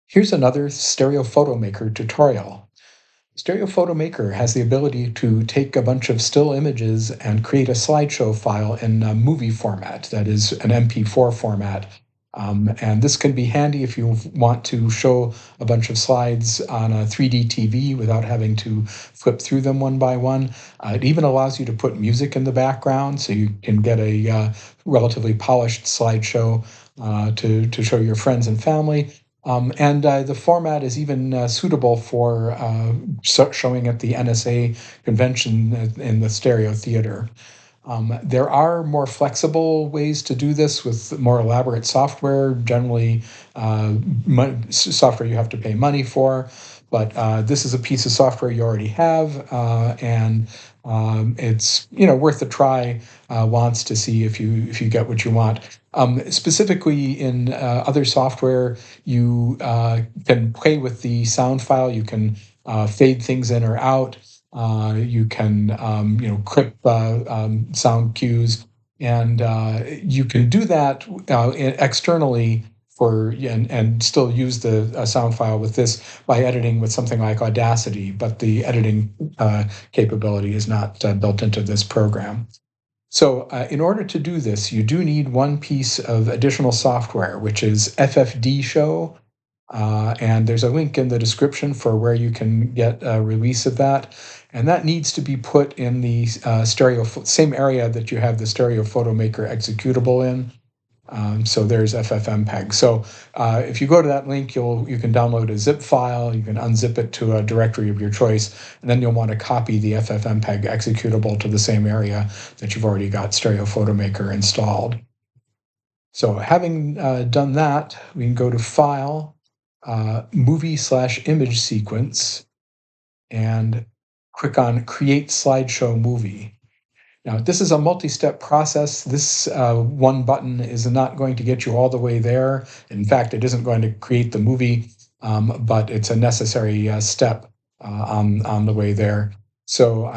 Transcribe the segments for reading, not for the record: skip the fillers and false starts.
Here's another StereoPhoto Maker tutorial. StereoPhoto Maker has the ability to take a bunch of still images and create a slideshow file in a movie format, that is an MP4 format. And this can be handy if you want to show a bunch of slides on a 3D TV without having to flip through them one by one. It even allows you to put music in the background so you can get a relatively polished slideshow to show your friends and family. And the format is even suitable for showing at the NSA convention in the Stereo Theater. There are more flexible ways to do this with more elaborate software, generally software you have to pay money for, but this is a piece of software you already have, and it's worth a try once to see if you get what you want. Specifically in other software, you can play with the sound file. You can fade things in or out. You can clip sound cues, and you can do that externally and still use the sound file with this by editing with something like Audacity, but the editing capability is not built into this program. So in order to do this, you do need one piece of additional software, which is FFD Show. And there's a link in the description for where you can get a release of that. And that needs to be put in the same area that you have the StereoPhoto Maker executable in. So there's FFmpeg. So if you go to that link, you can download a zip file, you can unzip it to a directory of your choice, and then you'll want to copy the FFmpeg executable to the same area that you've already got StereoPhoto Maker installed. So having done that, we can go to File, Movie/Image Sequence, and click on Create Slideshow Movie. Now, this is a multi-step process. This one button is not going to get you all the way there. In fact, it isn't going to create the movie, but it's a necessary step on the way there. So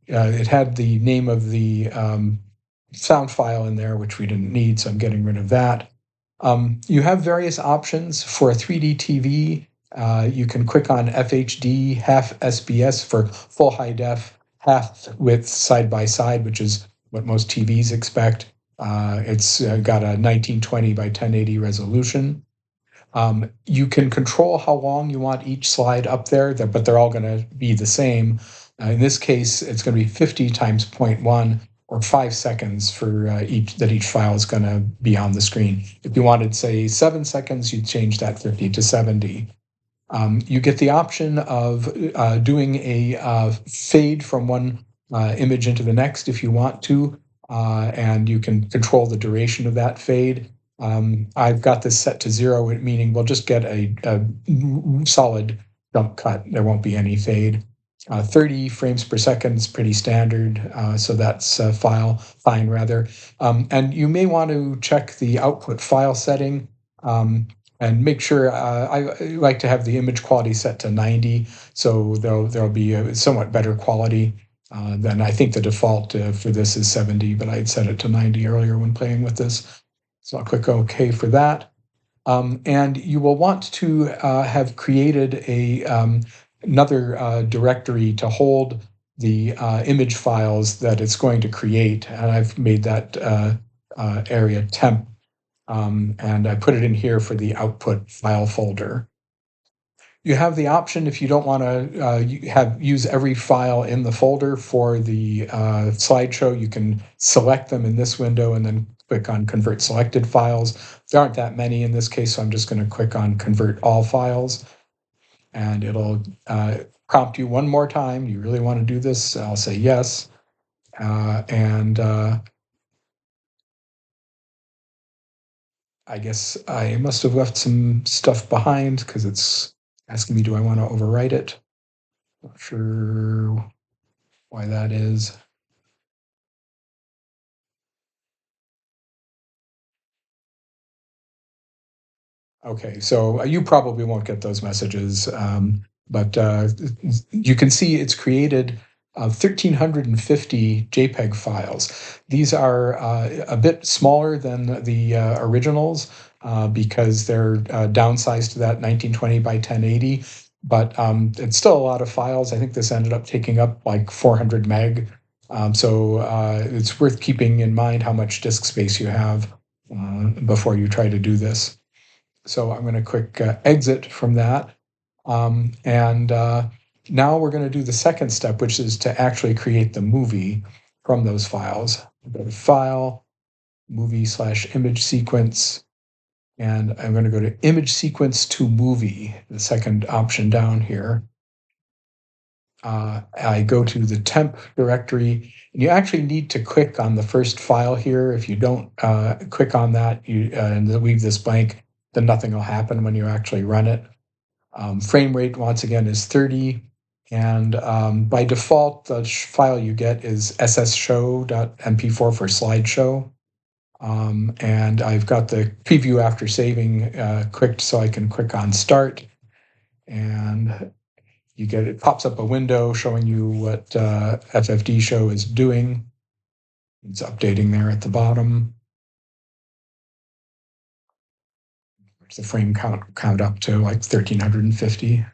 it had the name of the sound file in there, which we didn't need, so I'm getting rid of that. You have various options for a 3D TV. You can click on FHD, half SBS for full high def, half width side by side, which is what most TVs expect. It's got a 1920 by 1080 resolution. You can control how long you want each slide up there, but they're all going to be the same. In this case, it's going to be 50 times 0.1 or 5 seconds for each file is going to be on the screen. If you wanted, say, 7 seconds, you'd change that 50 to 70. You get the option of doing a fade from one image into the next if you want to, and you can control the duration of that fade. I've got this set to 0, meaning we'll just get a solid jump cut. There won't be any fade. 30 frames per second is pretty standard, so that's fine rather. And you may want to check the output file setting. And make sure, I like to have the image quality set to 90, so there'll be a somewhat better quality than I think the default for this is 70, but I had set it to 90 earlier when playing with this. So I'll click OK for that. And you will want to have created another directory to hold the image files that it's going to create, and I've made that area temp. And I put it in here for the output file folder. You have the option, if you don't want to use every file in the folder for the slideshow, you can select them in this window and then click on Convert Selected Files. There aren't that many in this case, so I'm just going to click on Convert All Files. And it'll prompt you one more time. You really want to do this? I'll say yes. I guess I must have left some stuff behind because it's asking me, do I want to overwrite it? Not sure why that is. Okay, so you probably won't get those messages, but you can see it's created 1,350 JPEG files. These are a bit smaller than the originals, because they're downsized to that 1920 by 1080. But it's still a lot of files. I think this ended up taking up like 400 meg. So it's worth keeping in mind how much disk space you have before you try to do this. So I'm going to quick exit from that. And now we're going to do the second step, which is to actually create the movie from those files. Go to File, Movie/Image Sequence, and I'm going to go to Image Sequence to Movie, the second option down here. I go to the temp directory, and you actually need to click on the first file here. If you don't click on that and leave this blank, then nothing will happen when you actually run it. Frame rate, once again, is 30. And by default, the file you get is ssshow.mp4 for slideshow. And I've got the preview after saving clicked, so I can click on Start. And it pops up a window showing you what FFD show is doing. It's updating there at the bottom. The frame count up to like 1350.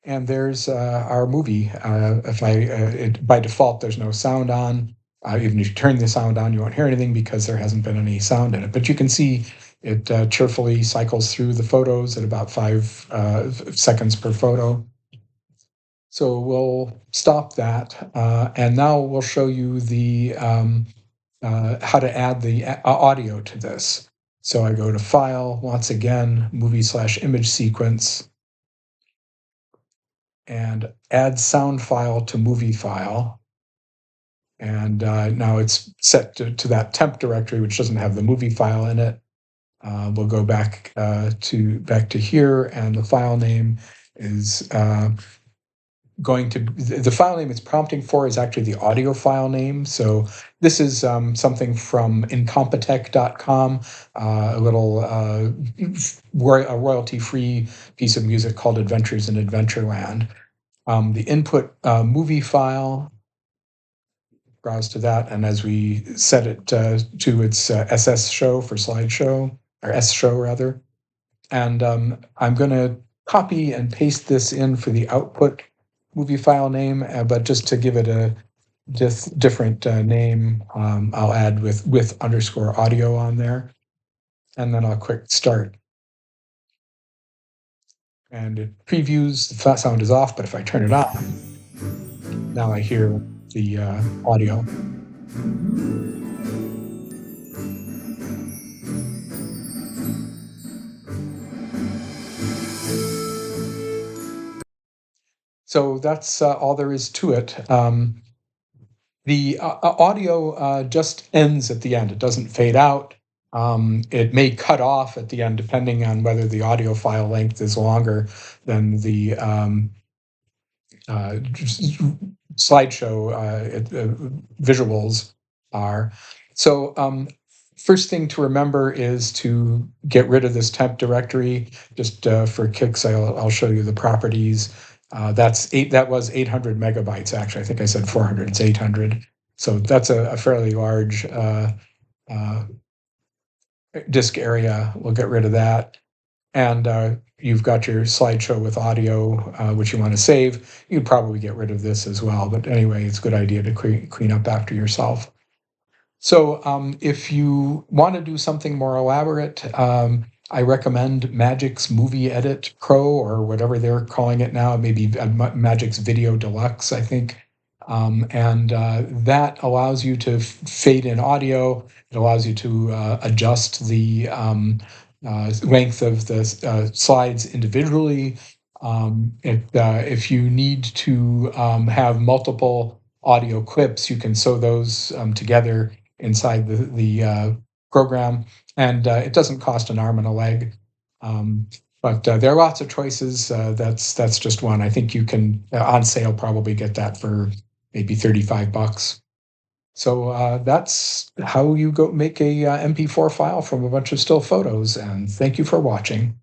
And there's our movie. By default, there's no sound on. Even if you turn the sound on, you won't hear anything because there hasn't been any sound in it. But you can see it cheerfully cycles through the photos at about 5 seconds per photo. So we'll stop that, and now we'll show you the how to add the audio to this. So I go to File, once again, Movie/Image Sequence, and add sound file to movie file. And now it's set to that temp directory, which doesn't have the movie file in it. We'll go back to here, and the file name is the file name it's prompting for is actually the audio file name. So this is something from incompetech.com, a royalty-free piece of music called Adventures in Adventureland. The input movie file, browse to that, and as we set it to its SS show for slideshow, or S show rather, and I'm going to copy and paste this in for the output movie file name, but just to give it a different name, I'll add with _audio on there, and then I'll click Start. And it previews. The sound is off, but if I turn it on, now I hear the audio. So that's all there is to it. The audio just ends at the end. It doesn't fade out. It may cut off at the end depending on whether the audio file length is longer than the slideshow visuals are. So first thing to remember is to get rid of this temp directory. Just for kicks, I'll show you the properties. That was 800 megabytes, actually. I think I said 400, it's 800. So that's a fairly large disk area. We'll get rid of that. And you've got your slideshow with audio, which you want to save. You'd probably get rid of this as well. But anyway, it's a good idea to clean up after yourself. So if you want to do something more elaborate, I recommend Magic's Movie Edit Pro, or whatever they're calling it now, maybe Magic's Video Deluxe, I think. And that allows you to fade in audio. It allows you to adjust the length of the slides individually. If you need to have multiple audio clips, you can sew those together inside the program, and it doesn't cost an arm and a leg. But there are lots of choices. That's just one. I think you can on sale probably get that for maybe $35. So that's how you go make a MP4 file from a bunch of still photos. And thank you for watching.